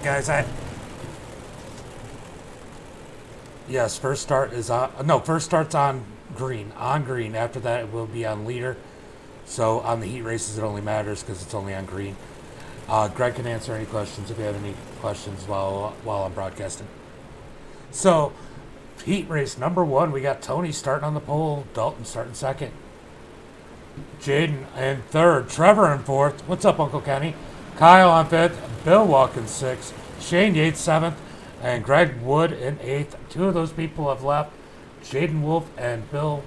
guys. Yes, first start is on. No, first start's on green. On green. After that, it will be on leader. So on the heat races, it only matters because it's only on green. Greg can answer any questions if you have any questions while I'm broadcasting. So, heat race number 1, we got Tony starting on the pole, Dalton starting second, Jaden in third, Trevor in fourth. What's up, Uncle Kenny? Kyle on fifth, Bill Watkins sixth, Shane Yates seventh, and Greg Wood in eighth. 2 of those people have left, Jaden Wolf and Bill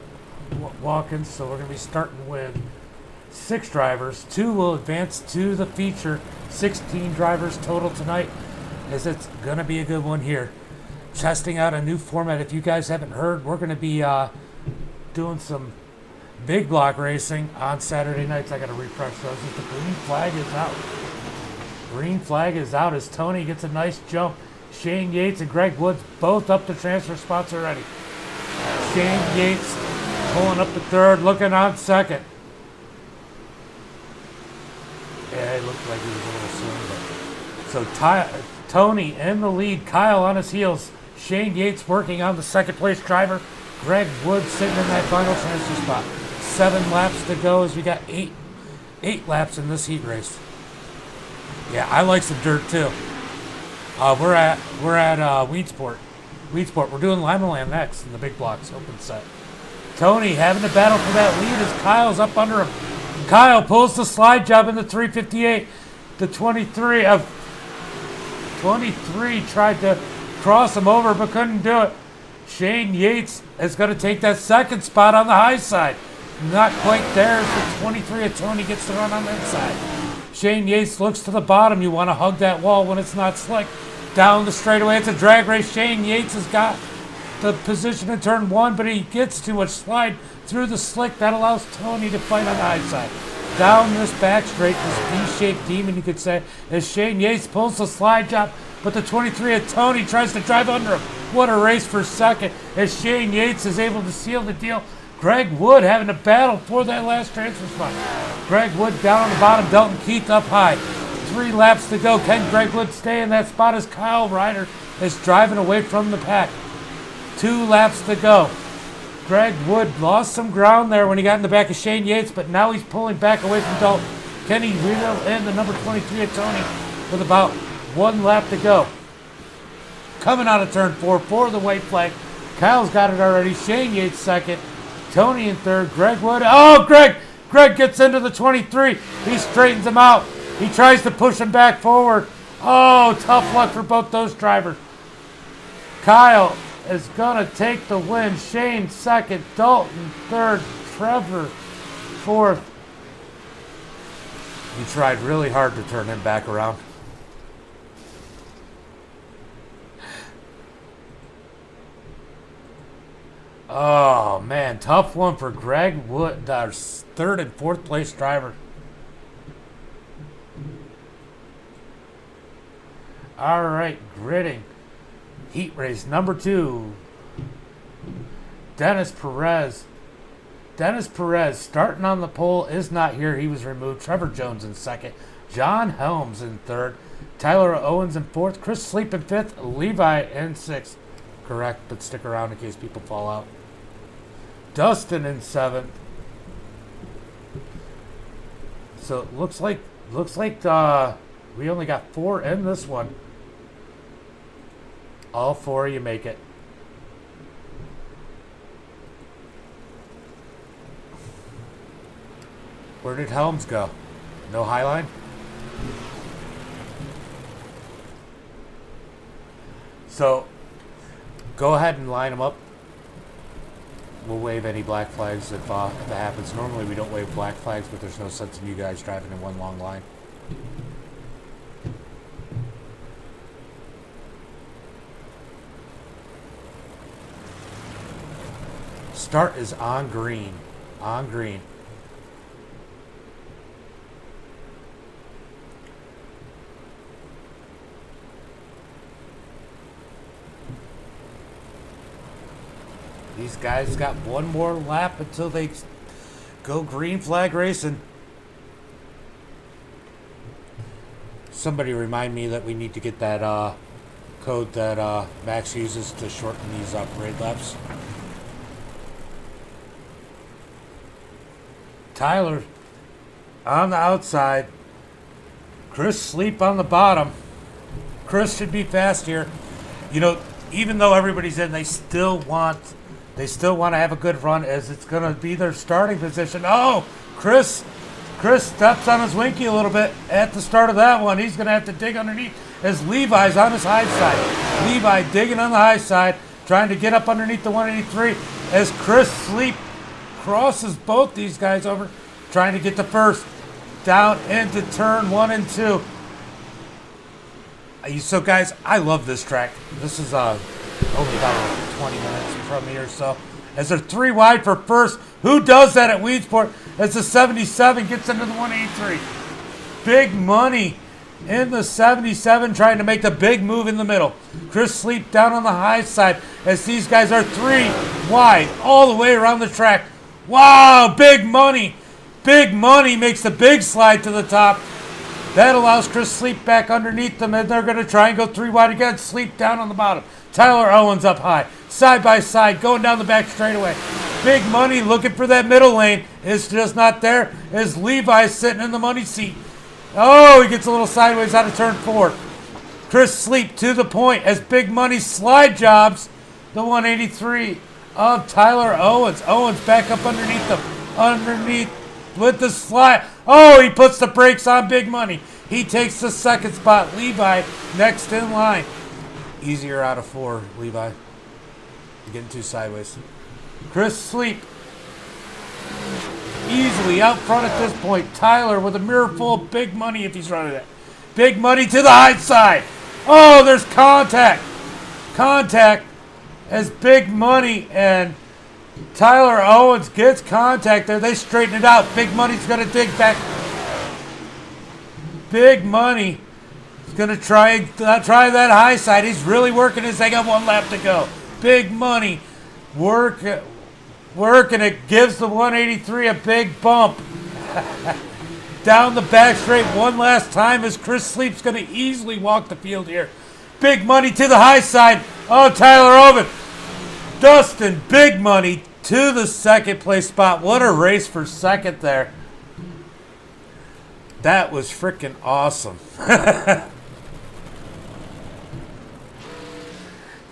Watkins. So we're going to be starting with 6 drivers. 2 will advance to the feature. 16 drivers total tonight, as it's going to be a good one here. Testing out a new format. If you guys haven't heard, we're going to be doing some big block racing on Saturday nights. I got to refresh those. The green flag is out. Green flag is out as Tony gets a nice jump. Shane Yates and Greg Woods both up to transfer spots already. Shane Yates pulling up to third, looking on second. Yeah, it looked like he was a little slow. So Tony in the lead, Kyle on his heels. Shane Yates working on the second place driver. Greg Woods sitting in that final transfer spot. 7 laps to go as we got 8 laps in this heat race. Yeah, I like some dirt too. We're at Weedsport. We're doing Lima Land next in the big blocks open set. Tony having to battle for that lead as Kyle's up under him. Kyle pulls the slide job in the 358. The 23 tried to cross him over but couldn't do it. Shane Yates is going to take that second spot on the high side. Not quite there as the 23 of Tony gets to run on the inside. Shane Yates looks to the bottom. You want to hug that wall when it's not slick. Down the straightaway, it's a drag race. Shane Yates has got the position in turn 1, but he gets too much slide through the slick. That allows Tony to fight on the high side. Down this back straight, this V-shaped demon, you could say, as Shane Yates pulls the slide job, but the 23 of Tony tries to drive under him. What a race for second, as Shane Yates is able to seal the deal. Greg Wood having to battle for that last transfer spot. Greg Wood down on the bottom, Dalton Keith up high. 3 laps to go. Can Greg Wood stay in that spot as Kyle Ryder is driving away from the pack? 2 laps to go. Greg Wood lost some ground there when he got in the back of Shane Yates, but now he's pulling back away from Dalton. Kenny reel in the number 23 of Tony with about 1 lap to go. Coming out of turn 4 for the white flag. Kyle's got it already. Shane Yates second. Tony in third. Greg Wood. Oh, Greg gets into the 23. He straightens him out. He tries to push him back forward. Oh, tough luck for both those drivers. Kyle is going to take the win. Shane second. Dalton third. Trevor fourth. He tried really hard to turn him back around. Oh, man. Tough one for Greg Wood, our 3rd and 4th place driver. All right, gridding. Heat race number 2. Dennis Perez. Dennis Perez starting on the pole is not here. He was removed. Trevor Jones in second. John Helms in third. Tyler Owens in fourth. Chris Sleep in fifth. Levi in sixth. Correct, but stick around in case people fall out. Dustin in seventh. So it looks like we only got 4 in this one. All 4 of you make it. Where did Helms go? No highline? So go ahead and line them up. We'll wave any black flags if that happens. Normally we don't wave black flags, but there's no sense in you guys driving in one long line. Start is on green. On green. These guys got 1 more lap until they go green flag racing. Somebody remind me that we need to get that code that Max uses to shorten these parade laps. Tyler on the outside. Chris Sleep on the bottom. Chris should be fast here. You know, even though everybody's in, they still want to have a good run, as it's going to be their starting position. Oh, Chris steps on his winky a little bit at the start of that one. He's going to have to dig underneath as Levi's on his high side. Levi digging on the high side, trying to get up underneath the 183 as Chris Sleep crosses both these guys over, trying to get the first down into turn 1 and 2. So guys, I love this track. This is only about 20 minutes from here or so. As they're 3 wide for first. Who does that at Weedsport? As the 77 gets into the 183. Big money in the 77, trying to make the big move in the middle. Chris Sleep down on the high side as these guys are 3 wide all the way around the track. Wow, big money. Big money makes the big slide to the top. That allows Chris Sleep back underneath them, and they're going to try and go 3 wide again. Sleep down on the bottom. Tyler Owens up high. Side by side, going down the back straightaway. Big money looking for that middle lane. It's just not there as Levi's sitting in the money seat. Oh, he gets a little sideways out of turn 4. Chris Sleep to the point as Big Money slide jobs the 183 of Tyler Owens. Owens back up underneath them. Underneath with the slide. Oh, he puts the brakes on Big Money. He takes the second spot. Levi next in line. Easier out of 4, Levi. You're getting too sideways. Chris Sleep easily out front at this point. Tyler with a mirror full of Big Money if he's running it. Big Money to the high side. Oh, there's contact. Contact as Big Money and Tyler Owens gets contact there. They straighten it out. Big Money's going to dig back. Big Money is going to try that high side. He's really working as they got 1 lap to go. Big Money working it. Gives the 183 a big bump. Down the back straight one last time as Chris Sleep's going to easily walk the field here. Big Money to the high side. Oh, Tyler Owens. Dustin Big Money to the second place spot. What a race for second there. That was freaking awesome.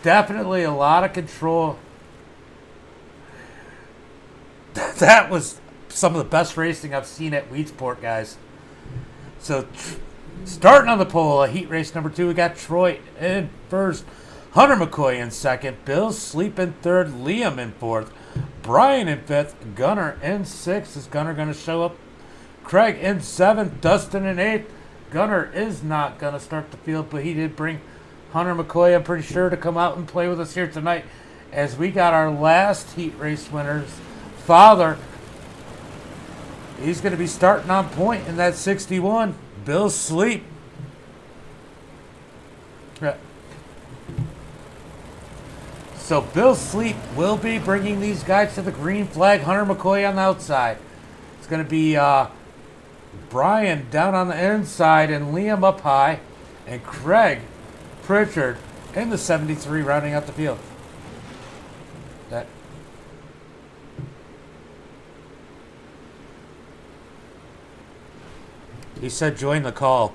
Definitely a lot of control. That was some of the best racing I've seen at Weedsport, guys. So, starting on the pole, heat race number 2, we got Troy in first. Hunter McCoy in second. Bill Sleep in third. Liam in fourth. Brian in fifth. Gunner in sixth. Is Gunner going to show up? Craig in seventh. Dustin in eighth. Gunner is not going to start the field, but he did bring Hunter McCoy, I'm pretty sure, to come out and play with us here tonight as we got our last heat race winner's father. He's going to be starting on point in that 61. Bill Sleep. So Bill Sleep will be bringing these guys to the green flag. Hunter McCoy on the outside. It's going to be Brian down on the inside and Liam up high. And Craig Pritchard in the 73 rounding out the field. That. He said join the call.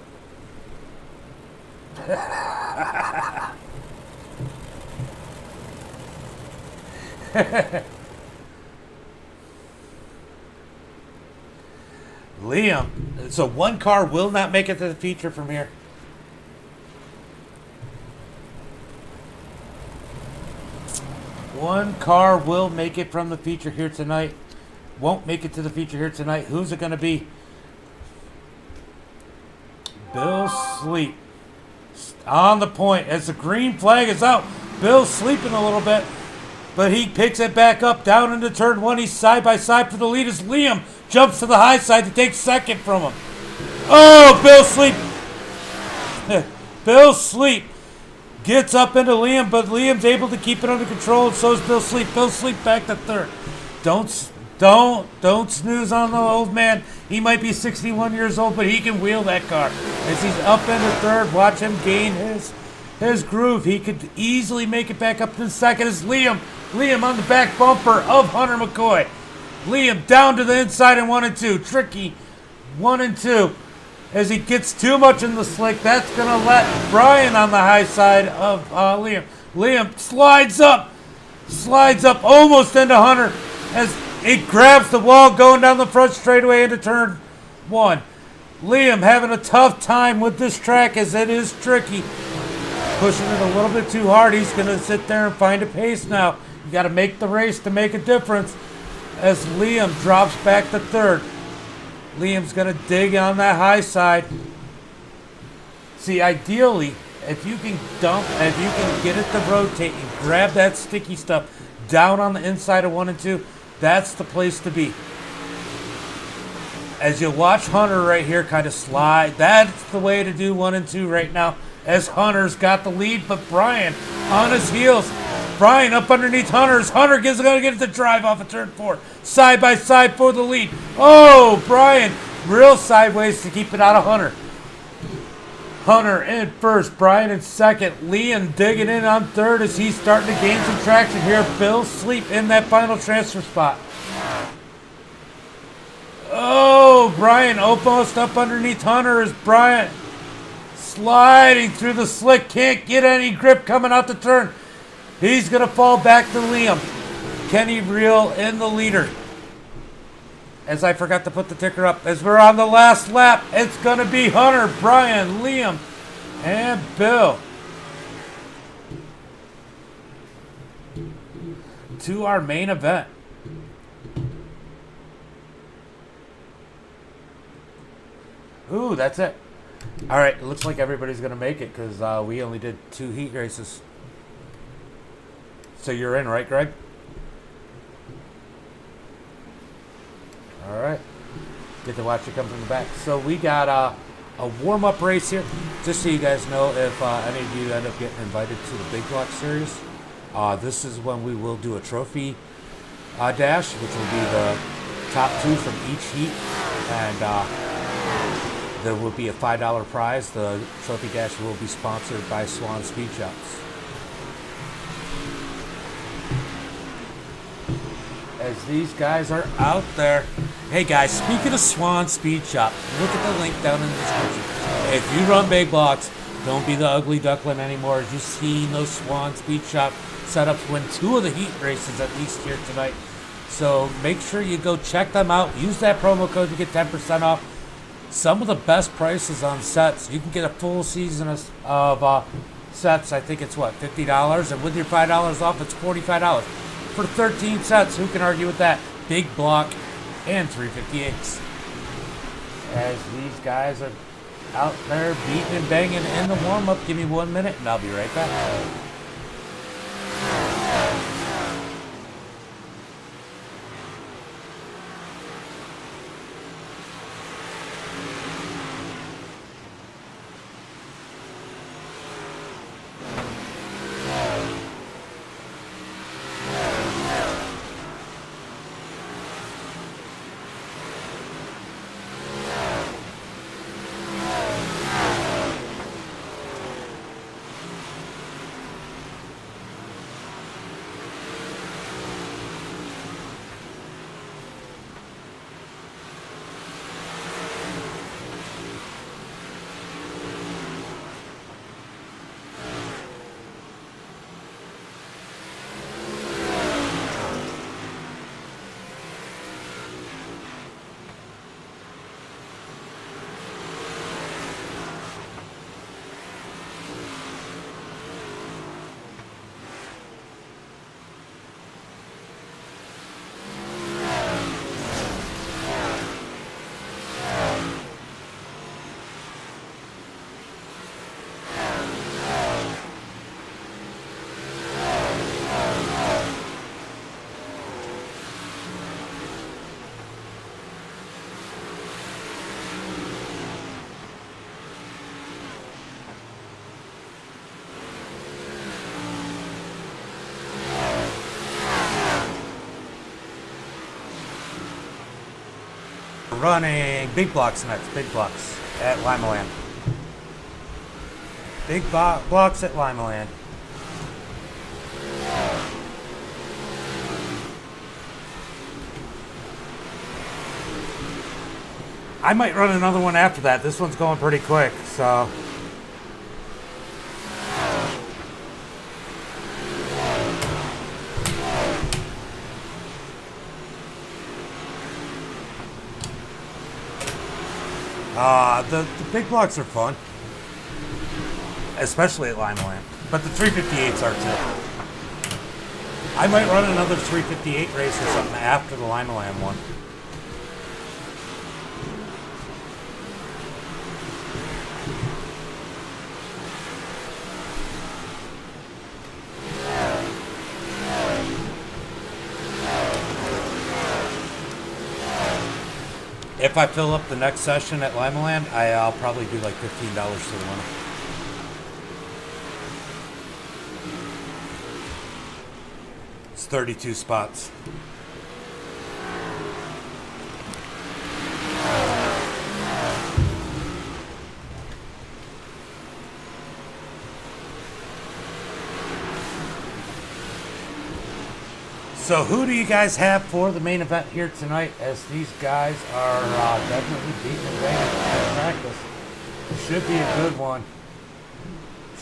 Liam, so 1 car will not make it to the feature from here. One car will make it from the feature here tonight. Won't make it to the feature here tonight. Who's it going to be? Bill Sleep on the point as the green flag is out. Bill sleeping a little bit, but he picks it back up down into turn 1. He's side by side for the lead as Liam jumps to the high side to take second from him. Oh, Bill Sleep. Bill Sleep gets up into Liam, but Liam's able to keep it under control, and so is Bill Sleep. Bill Sleep back to third. Don't snooze on the old man. He might be 61 years old, but he can wheel that car. As he's up into third, watch him gain his groove. He could easily make it back up to the second as Liam on the back bumper of Hunter McCoy. Liam down to the inside in 1 and 2. Tricky 1 and 2. As he gets too much in the slick, that's going to let Brian on the high side of Liam. Liam slides up almost into Hunter as he grabs the wall going down the front straightaway into turn 1. Liam having a tough time with this track as it is tricky. Pushing it a little bit too hard. He's going to sit there and find a pace now. You got to make the race to make a difference as Liam drops back to third. Liam's going to dig on that high side. See, ideally, if you can get it to rotate and grab that sticky stuff down on the inside of 1 and 2, that's the place to be. As you watch Hunter right here kind of slide, that's the way to do 1 and 2 right now. As Hunter's got the lead, but Brian on his heels. Brian up underneath Hunter's. Hunter is going to get the drive off of turn 4. Side by side for the lead. Oh, Brian real sideways to keep it out of Hunter. Hunter in first, Brian in second. Liam digging in on third as he's starting to gain some traction here. Bill Sleep in that final transfer spot. Oh, Brian almost up underneath Hunter as Brian sliding through the slick. Can't get any grip coming out the turn. He's going to fall back to Liam. Kenny Reel in the leader. As I forgot to put the ticker up. As we're on the last lap, it's going to be Hunter, Brian, Liam, and Bill. To our main event. Ooh, that's it. All right, it looks like everybody's going to make it because we only did 2 heat races. So you're in, right, Greg? All right. Get to watch it come from the back. So we got a warm-up race here. Just so you guys know, if any of you end up getting invited to the Big Block Series, this is when we will do a trophy dash, which will be the top 2 from each heat. And there will be a $5 prize. The trophy dash will be sponsored by Swan Speed Shops. As these guys are out there. Hey guys, speaking of Swan Speed Shop, look at the link down in the description. If you run big blocks, don't be the ugly duckling anymore. You've seen those Swan Speed Shop setups win 2 of the heat races at least here tonight. So make sure you go check them out. Use that promo code to get 10% off. Some of the best prices on sets. You can get a full season of sets. I think it's what, $50? And with your $5 off, it's $45. For 13 sets, who can argue with that? Big block and 358s. As these guys are out there beating and banging in the warm-up. Give me 1 minute and I'll be right back. Running big blocks next, big blocks at Lima Land. Big blocks at Lima Land. I might run another one after that. This one's going pretty quick, so. The big blocks are fun, especially at Lima Land. But the 358s are too. I might run another 358 race or something after the Lima Land one. If I fill up the next session at Lima Land, I'll probably do like $15 to the winner. It's 32 spots. So who do you guys have for the main event here tonight, as these guys are definitely beating the bang in practice? Should be a good one.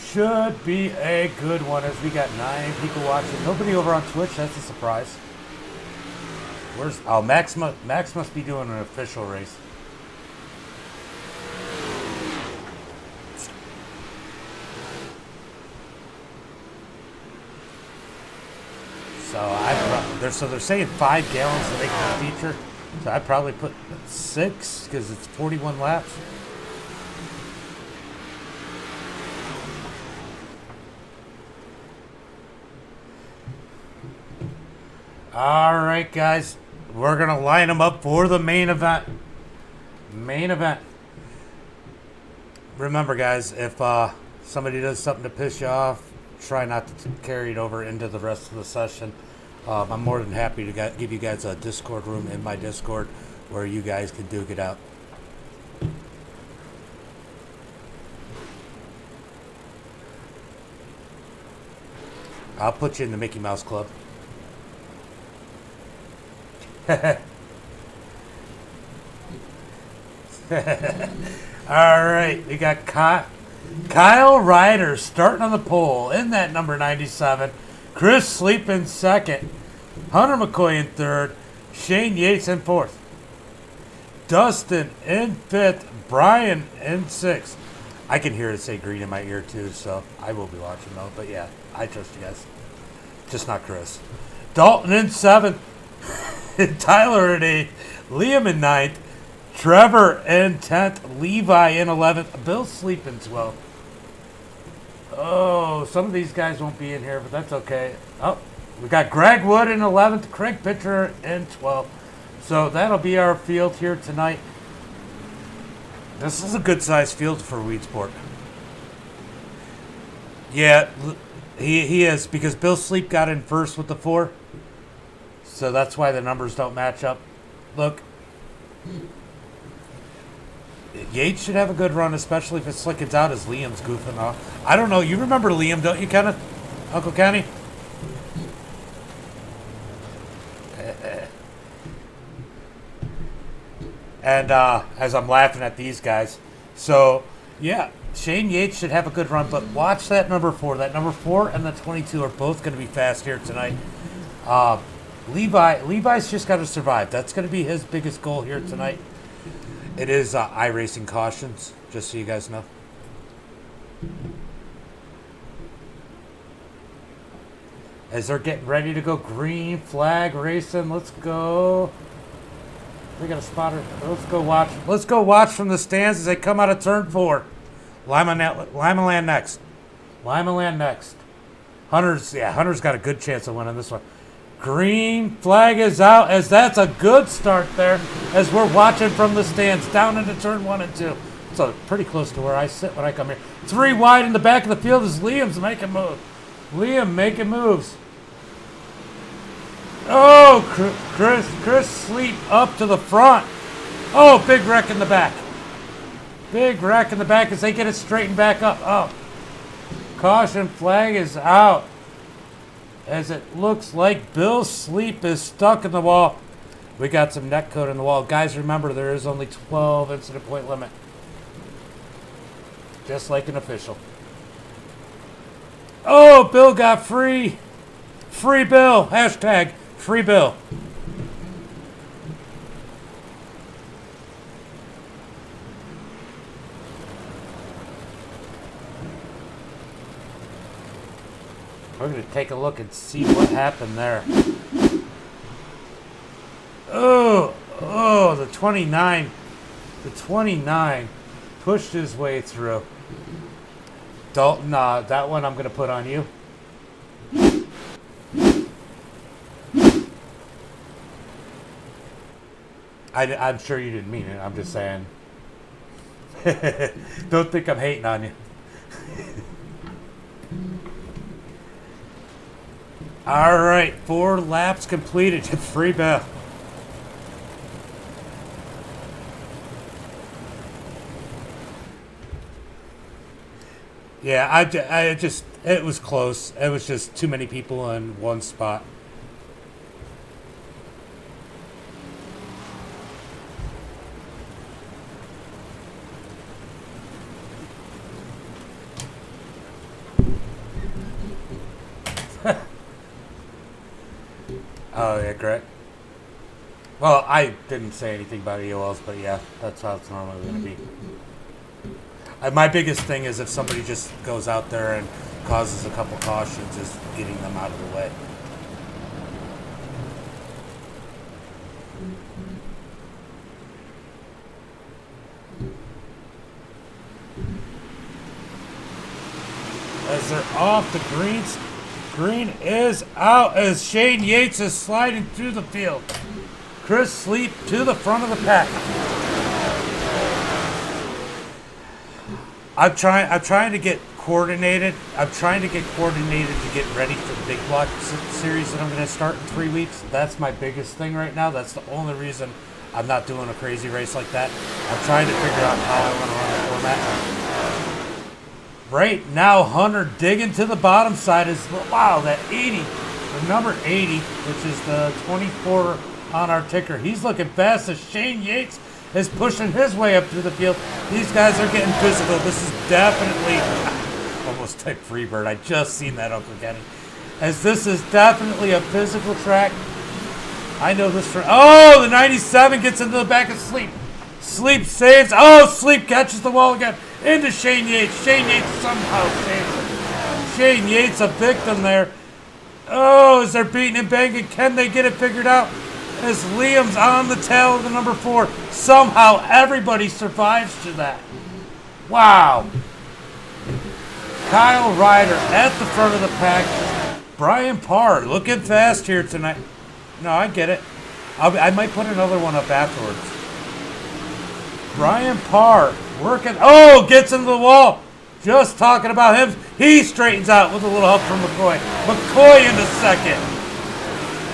Should be a good one, as we got 9 people watching. Nobody over on Twitch, that's a surprise. Where's, oh, Max must be doing an official race. So they're saying 5 gallons to make the feature. So I'd probably put 6 because it's 41 laps. All right, guys, we're gonna line them up for the main event. Main event. Remember, guys, if somebody does something to piss you off, try not to carry it over into the rest of the session. I'm more than happy to give you guys a Discord room in my Discord where you guys can duke it out. I'll put you in the Mickey Mouse Club. All right, we got Kyle Ryder starting on the pole in that number 97. Chris Sleep in second. Hunter McCoy in third. Shane Yates in fourth. Dustin in fifth. Brian in sixth. I can hear it say green in my ear too, so I will be watching though. But yeah, I trust you guys. Just not Chris. Dalton in seventh. Tyler in eighth. Liam in ninth. Trevor in 10th. Levi in 11th. Bill Sleep in 12th. Oh, some of these guys won't be in here, but that's okay. Oh, we got Greg Wood in 11th, Craig Pitcher in 12th. So that'll be our field here tonight. This is a good-sized field for Weed Sport. Yeah, he is, because Bill Sleep got in first with the 4. So that's why the numbers don't match up. Look. Yates should have a good run, especially if it slickens out as Liam's goofing off. I don't know. You remember Liam, don't you, Kenneth? Uncle Kenny? And as I'm laughing at these guys. So, yeah, Shane Yates should have a good run, but watch that number 4. That number 4 and the 22 are both going to be fast here tonight. Levi's just got to survive. That's going to be his biggest goal here tonight. It is iRacing cautions, just so you guys know. As they're getting ready to go, green flag racing. Let's go. We got a spotter. Let's go watch. Let's go watch from the stands as they come out of turn 4. Lima Land next. Lima Land next. Hunter's got a good chance of winning this one. Green flag is out, as that's a good start there, as we're watching from the stands down into turn 1 and 2. So pretty close to where I sit when I come here. 3 wide in the back of the field as Liam's making moves. Liam making moves. Oh, Chris Sleep up to the front. Oh, big wreck in the back. Big wreck in the back as they get it straightened back up. Oh, Caution flag is out, as it looks like Bill's Sleep is stuck in the wall. We got some net code in the wall. Guys, remember, there is only 12 incident point limit. Just like an official. Oh, Bill got free. Free Bill. Hashtag free Bill. We're going to take a look and see what happened there. Oh, the 29. The 29 pushed his way through. Dalton, that one I'm going to put on you. I'm sure you didn't mean it. I'm just saying. Don't think I'm hating on you. All right, 4 laps completed. Free Bill. Yeah, I just, it was close. It was just too many people in one spot. Oh, yeah, great. Well, I didn't say anything about EOLs, but yeah, that's how it's normally going to be. My biggest thing is if somebody just goes out there and causes a couple cautions, is getting them out of the way. As they're off, the green is out as Shane Yates is sliding through the field. Chris Sleep to the front of the pack. I'm trying to get coordinated. I'm trying to get coordinated to get ready for the big block series that I'm going to start in 3 weeks. That's my biggest thing right now. That's the only reason I'm not doing a crazy race like that. I'm trying to figure out how I want to run the format. Right now, Hunter digging to the bottom side is, wow, that 80, the number 80, which is the 24 on our ticker. He's looking fast as Shane Yates is pushing his way up through the field. These guys are getting physical. This is definitely, almost type Freebird. I just seen that, Uncle Kenny. As this is definitely a physical track. I know this for, oh, the 97 gets into the back of Sleep. Sleep saves, oh, Sleep catches the wall again. Into Shane Yates. Shane Yates somehow saves it. Shane Yates a victim there. Oh, as they're beating and banging, can they get it figured out? As Liam's on the tail of the number 4. Somehow everybody survives to that. Wow. Kyle Ryder at the front of the pack. Brian Parr looking fast here tonight. No, I get it. I might put another one up afterwards. Brian Parr working. Oh, gets into the wall. Just talking about him. He straightens out with a little help from McCoy. McCoy into second.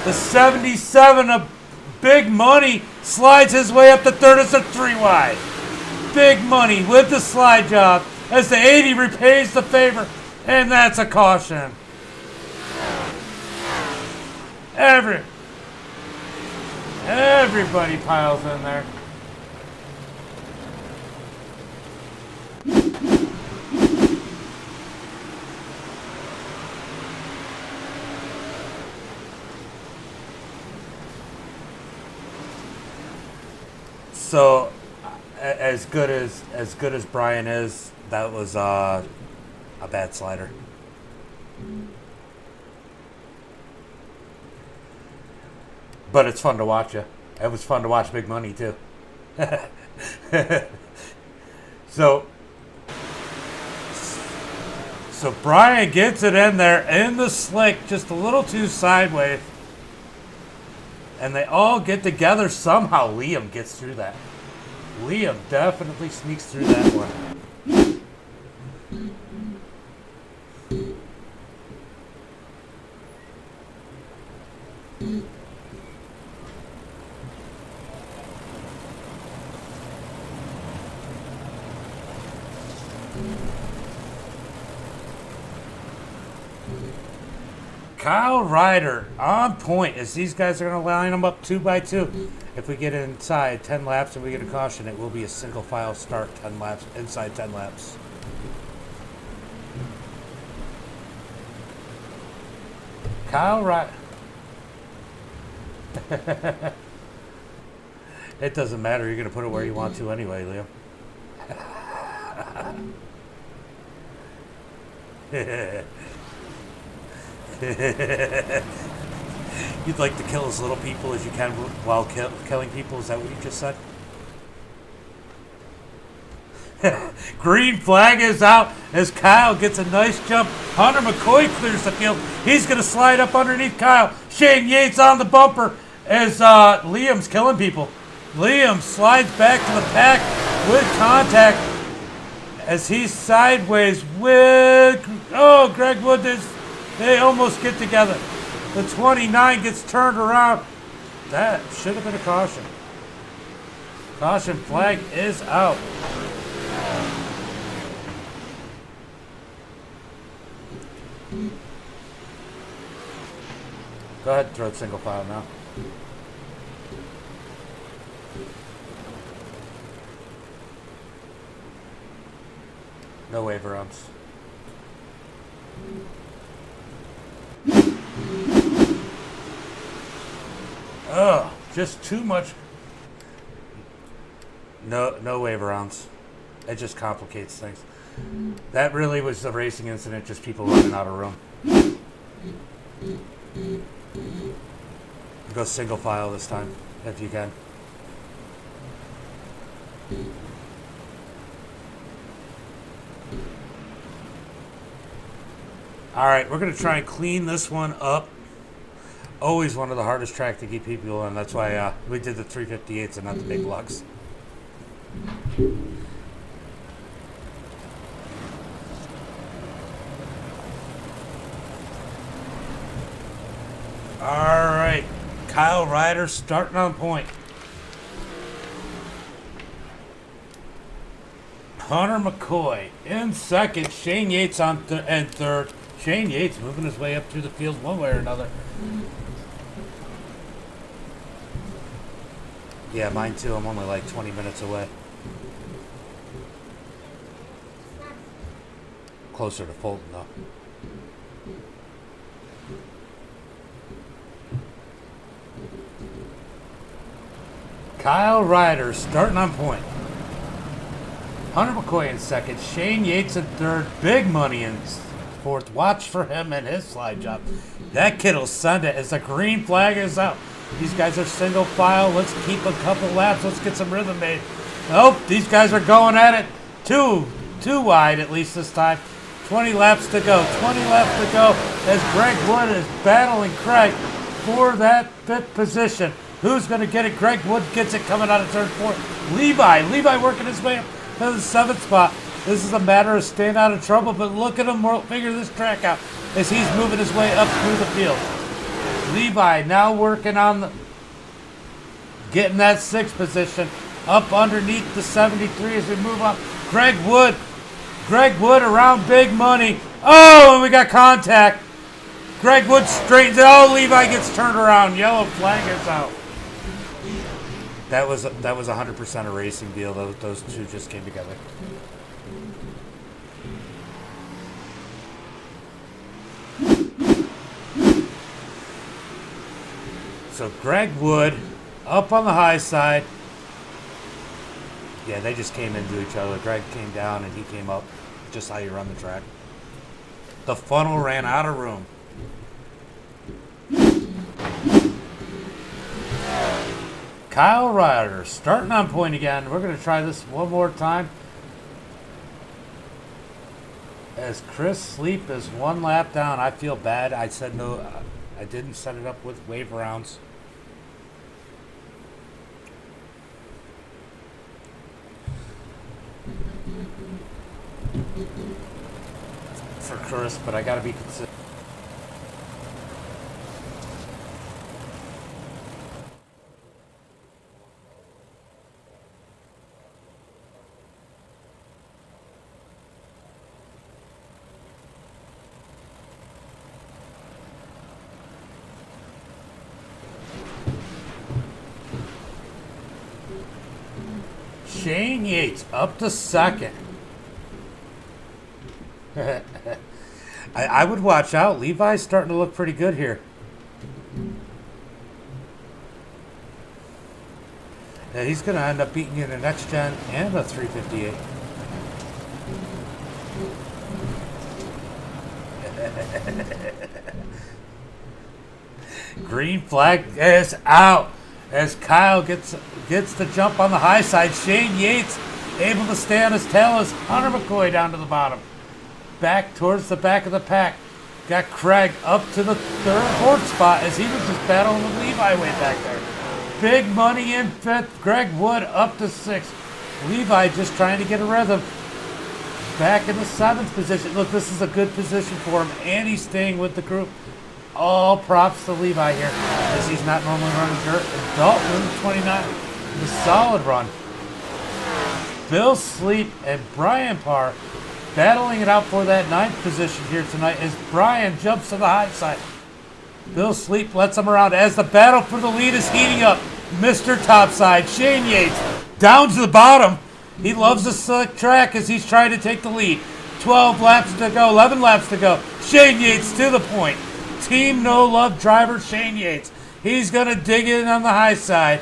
The 77 of Big Money slides his way up to third. It's a 3 wide. Big Money with the slide job as the 80 repays the favor. And that's a caution. Everybody piles in there. So, as good as Brian is, that was a bad slider. But it's fun to watch you. It was fun to watch Big Money too. So Brian gets it in there in the slick, just a little too sideways. And they all get together. Somehow Liam gets through that. Liam definitely sneaks through that one. Kyle Ryder on point as these guys are going to line them up 2 by 2. If we get inside 10 laps and we get a caution, it will be a single file start 10 laps, inside 10 laps. Kyle Ryder. It doesn't matter. You're going to put it where you want to anyway, Leo. You'd like to kill as little people as you can while killing people. Is that what you just said? Green flag is out as Kyle gets a nice jump. Hunter McCoy clears the field. He's going to slide up underneath Kyle. Shane Yates on the bumper as Liam's killing people. Liam slides back to the pack with contact as he's sideways with... Oh, Greg Wood, they almost get together. The 29 gets turned around. That should have been a caution. Caution flag is out. Go ahead and throw it single file now. No waiver runs. Oh, just too much. No waiver rounds. It just complicates things. That really was the racing incident, just people running out of room. Go single file this time, if you can. All right, we're going to try and clean this one up. Always one of the hardest tracks to keep people on. That's why we did the 358s and not the big lugs. All right, Kyle Ryder starting on point. Hunter McCoy in second. Shane Yates on and third. Shane Yates moving his way up through the field one way or another. Yeah, mine too. I'm only like 20 minutes away. Closer to Fulton though. Kyle Ryder starting on point. Hunter McCoy in second. Shane Yates in third. Big money in fourth. Watch for him and his slide job. That kid will send it as the green flag is out. These guys are single file. Let's keep a couple laps. Let's get some rhythm made. Nope, these guys are going at it. Too wide at least this time. 20 laps to go. 20 laps to go as Greg Wood is battling Craig for that fifth position. Who's going to get it? Greg Wood gets it coming out of turn 4. Levi working his way up to the 7th spot. This is a matter of staying out of trouble, but look at him figure this track out as he's moving his way up through the field. Levi now working on getting that 6th position up underneath the 73 as we move up. Greg Wood around big money. Oh, and we got contact. Greg Wood straightens it. Oh, Levi gets turned around. Yellow flag is out. That was 100% a racing deal. Those two just came together. So Greg Wood up on the high side. Yeah, they just came into each other. Greg came down and he came up. Just how you run the track. The funnel ran out of room. Kyle Ryder starting on point again. We're going to try this one more time. As Chris Sleep is one lap down. I feel bad. I said no. I didn't set it up with waiver rounds. For Chris, but I got to be consistent. Shane Yates up to second. I would watch out. Levi's starting to look pretty good here. Yeah, he's going to end up beating you in the next gen and a 358. Green flag is out as Kyle gets the jump on the high side. Shane Yates able to stay on his tail as Hunter McCoy down to the bottom. Back towards the back of the pack. Got Craig up to the fourth spot as he was just battling with Levi way back there. Big money in fifth. Greg Wood up to sixth. Levi just trying to get a rhythm. Back in the seventh position. Look, this is a good position for him, and he's staying with the group. All props to Levi here, as he's not normally running dirt. And Dalton, 29, the solid run. Bill Sleep and Brian Parr battling it out for that ninth position here tonight as Brian jumps to the high side. Bill Sleep lets him around as the battle for the lead is heating up. Mr. Topside, Shane Yates, down to the bottom. He loves the slick track as he's trying to take the lead. 12 laps to go, 11 laps to go. Shane Yates to the point. Team No Love driver Shane Yates. He's going to dig in on the high side.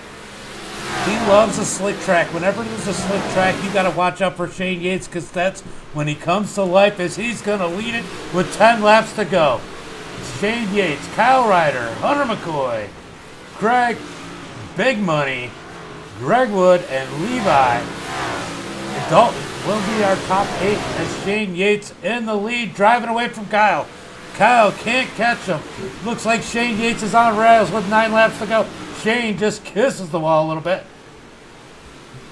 He loves a slick track. Whenever there's a slick track, you got to watch out for Shane Yates because that's when he comes to life as he's going to lead it with 10 laps to go. Shane Yates, Kyle Ryder, Hunter McCoy, Greg, Big Money, Greg Wood, and Levi. And Dalton will be our top 8 as Shane Yates in the lead, driving away from Kyle. Kyle can't catch him. Looks like Shane Yates is on rails with 9 laps to go. Shane just kisses the wall a little bit.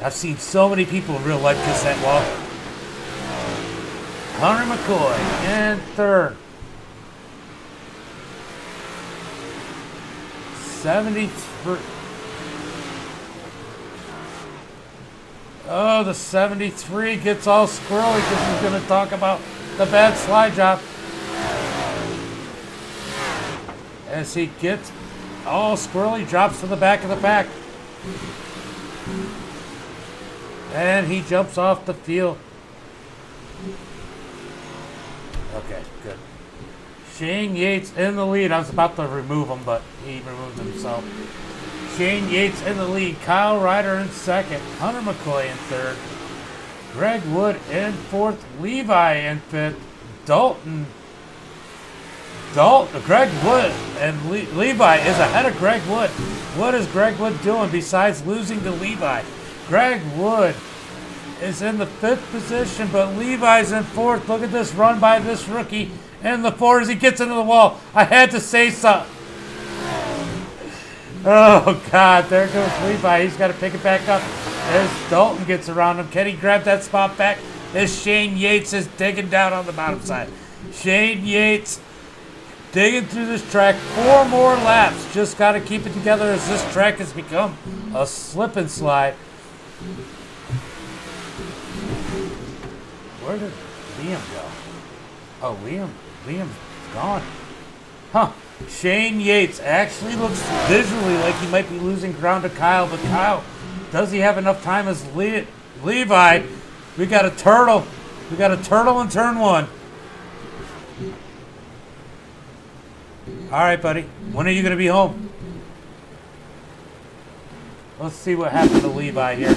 I've seen so many people in real life kiss that wall. Hunter McCoy in third. 73. Oh, the 73 gets all squirrely because he's going to talk about the bad slide job. As he gets all squirrely, drops to the back of the pack. And he jumps off the field. Okay, good. Shane Yates in the lead. I was about to remove him, but he removed himself. Shane Yates in the lead. Kyle Ryder in second. Hunter McCoy in third. Greg Wood in fourth. Levi in fifth. Greg Wood and Levi is ahead of Greg Wood. What is Greg Wood doing besides losing to Levi? Greg Wood is in the fifth position, but Levi's in fourth. Look at this run by this rookie in the fourth as he gets into the wall. I had to say something. Oh, God, there goes Levi. He's got to pick it back up as Dalton gets around him. Can he grab that spot back? As Shane Yates is digging down on the bottom side. Shane Yates digging through this track. 4 more laps. Just got to keep it together as this track has become a slip and slide. Where did Liam go? Oh, Liam's gone. Huh. Shane Yates actually looks visually like he might be losing ground to Kyle, but Kyle, does he have enough time as Levi? We got a turtle. We got a turtle in turn 1. All right, buddy. When are you going to be home? Let's see what happened to Levi here.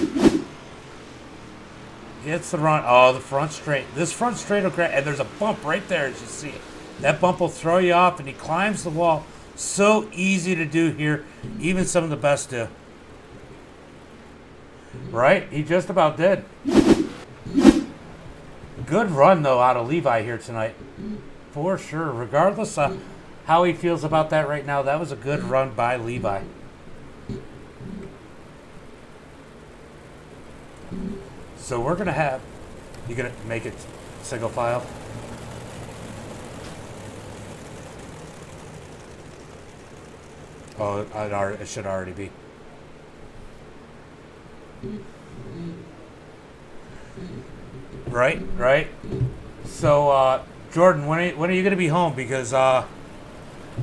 Gets the run. Oh, the front straight. This front straight will grab. And there's a bump right there as you see it. That bump will throw you off, and he climbs the wall. So easy to do here. Even some of the best do. Right? He just about did. Good run, though, out of Levi here tonight. For sure. Regardless of how he feels about that right now, that was a good run by Levi. So we're going to have... You going to make it single file? Oh, it should already be. Right. So, Jordan, when are you going to be home? Because I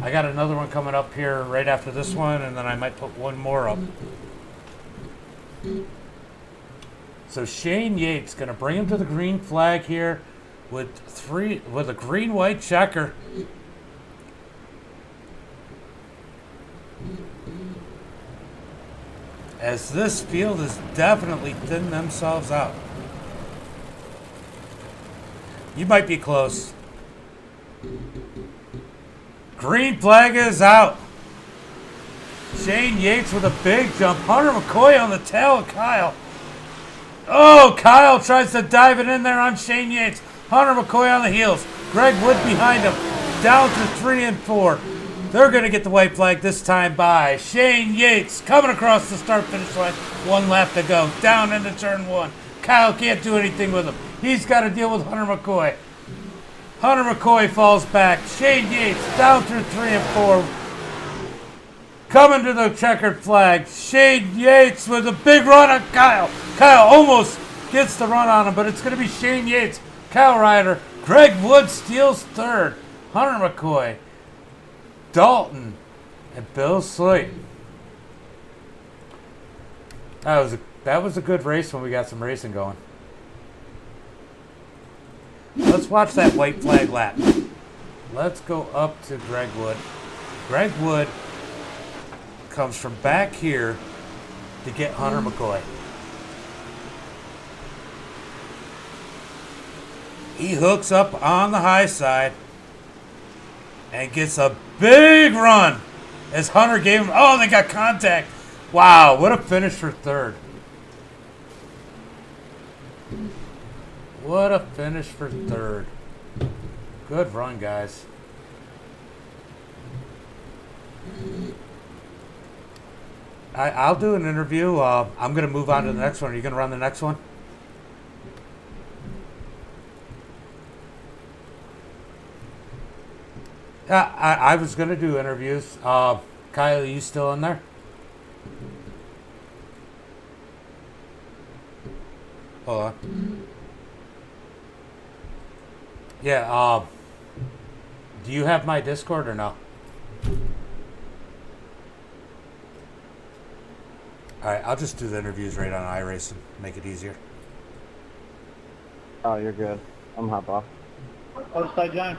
got another one coming up here right after this one, and then I might put one more up. So Shane Yates going to bring him to the green flag here with a green-white checker. As this field is definitely thinning themselves out. You might be close. Green flag is out. Shane Yates with a big jump. Hunter McCoy on the tail of Kyle. Oh, Kyle tries to dive it in there on Shane Yates. Hunter McCoy on the heels. Greg Wood behind him. Down to 3 and 4. They're going to get the white flag this time by Shane Yates coming across the start-finish line. 1 lap to go. Down into turn 1. Kyle can't do anything with him. He's got to deal with Hunter McCoy. Hunter McCoy falls back. Shane Yates down through 3 and 4. Coming to the checkered flag. Shane Yates with a big run on Kyle. Kyle almost gets the run on him, but it's going to be Shane Yates, Kyle Ryder. Greg Wood steals 3rd. Hunter McCoy, Dalton, and Bill Slate. That was a good race when we got some racing going. Let's watch that white flag lap. Let's go up to Greg Wood. Greg Wood comes from back here to get Hunter McCoy. He hooks up on the high side and gets a big run as Hunter gave him. Oh, they got contact. Wow, what a finish for 3rd. What a finish for 3rd. Good run, guys. I'll do an interview. I'm going to move on to the next one. Are you going to run the next one? I was going to do interviews. Kyle, are you still in there? Hold on. Yeah, do you have my Discord or no? Alright, I'll just do the interviews right on iRacing. Make it easier. Oh, you're good. I'm hop off. What's that, John?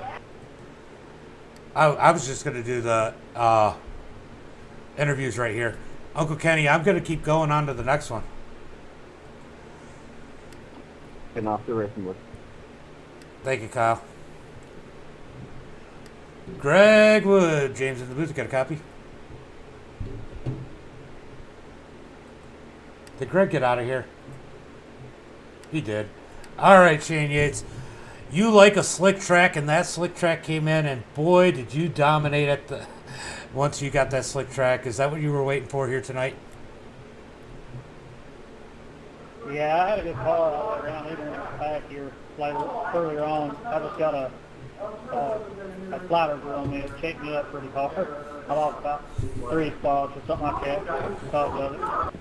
I was just going to do the interviews right here. Uncle Kenny, I'm going to keep going on to the next one. Getting off the racing board. Thank you, Kyle. Greg Wood, James in the booth. You got a copy? Did Greg get out of here? He did. All right, Shane Yates. You like a slick track, and that slick track came in, and boy, did you dominate at the once you got that slick track. Is that what you were waiting for here tonight? Yeah, I had a good car all the way around, even back here earlier on. I just got a slider on me. It shaped me up pretty hard. I lost about 3 spots or something like that because of it.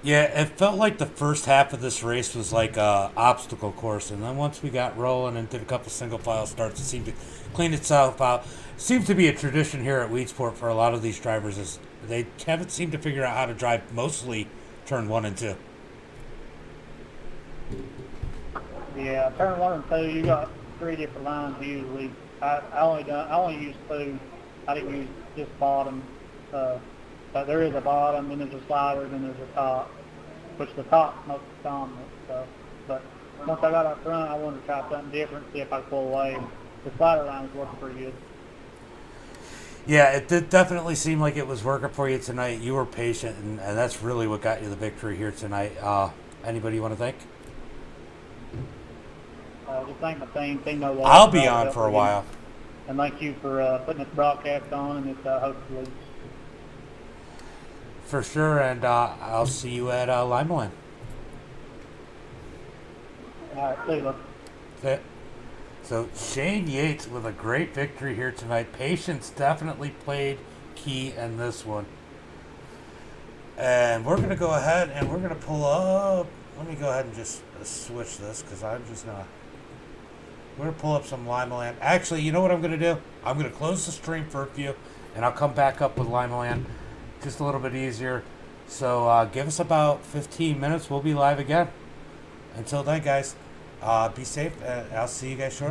Yeah, it felt like the first half of this race was like a obstacle course, and then once we got rolling and did a couple single file starts, it seemed to clean itself out. Seems to be a tradition here at Weedsport for a lot of these drivers is they haven't seemed to figure out how to drive mostly turn 1 and 2. Yeah, turn 1 and 2, you got 3 different lines usually. I only used 2. I didn't use just bottom. But there is a bottom, then there's a slider, then there's a top, which the top's most dominant. So, but once I got up front, I wanted to try something different, see if I could pull away. The slider line was working pretty good. Yeah, it did definitely seem like it was working for you tonight. You were patient, and that's really what got you the victory here tonight. Anybody you want to thank? Just thank my team No Loss. I'll be on for a while. And thank you for putting this broadcast on, and it's hopefully. For sure, and I'll see you at Limeland. All right, see you. So Shane Yates with a great victory here tonight. Patience definitely played key in this one. And we're going to go ahead and we're going to pull up. Let me go ahead and just switch this because I'm just going to. We're going to pull up some Limeland. Actually, you know what I'm going to do? I'm going to close the stream for a few, and I'll come back up with Limeland. Just a little bit easier. So give us about 15 minutes. We'll be live again. Until then, guys, be safe. I'll see you guys shortly.